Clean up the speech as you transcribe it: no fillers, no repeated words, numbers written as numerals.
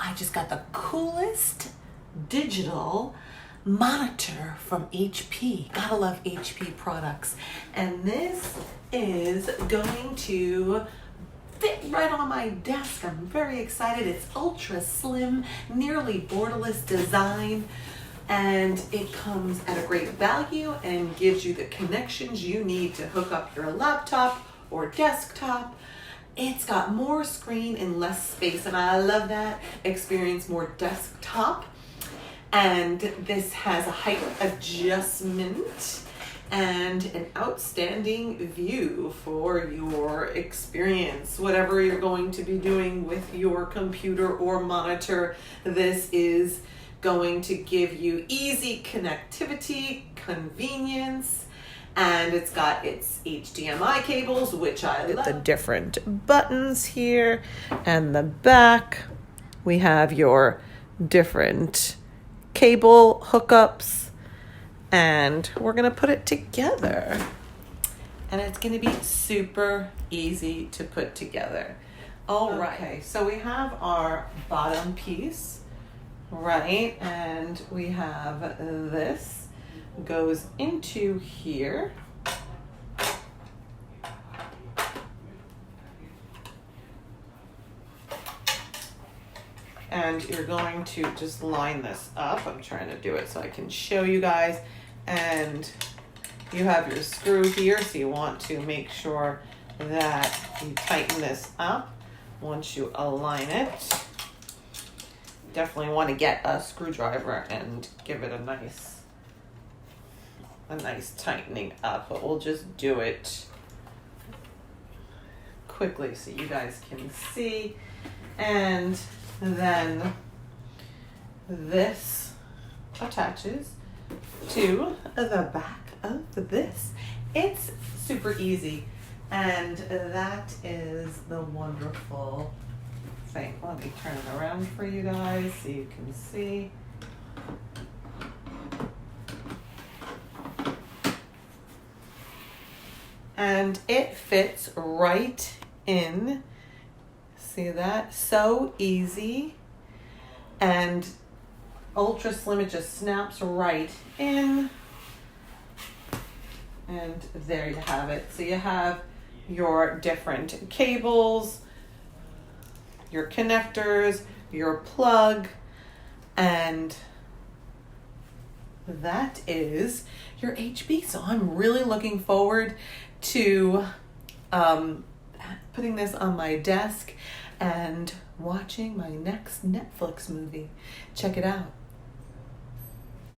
I just got the coolest digital monitor from HP. Gotta love HP products. And this is going to fit right on my desk. I'm very excited. It's ultra slim, nearly borderless design, and it comes at a great value and gives you the connections you need to hook up your laptop or desktop. It's got more screen and less space, and I love that. Experience more desktop. And this has a height adjustment and an outstanding view for your experience. Whatever you're going to be doing with your computer or monitor, this is going to give you easy connectivity, convenience, and it's got its HDMI cables, which I love. The different buttons here, and the back, we have your different cable hookups, and we're gonna put it together, and it's gonna be super easy to put together. All right, okay, so we have our bottom piece, right, and we have this goes into here. And you're going to just line this up. I'm trying to do it so I can show you guys. And you have your screw here, so you want to make sure that you tighten this up once you align it. Definitely want to get a screwdriver and give it a nice tightening up, but we'll just do it quickly so you guys can see. And then this attaches to the back of this. It's super easy, and that is the wonderful thing. Let me turn it around for you guys so you can see. And it fits right in. See that? So easy and ultra slim. It just snaps right in. And there you have it. So you have your different cables, your connectors, your plug, and that is your HB. So I'm really looking forward to putting this on my desk and watching my next Netflix movie. Check it out.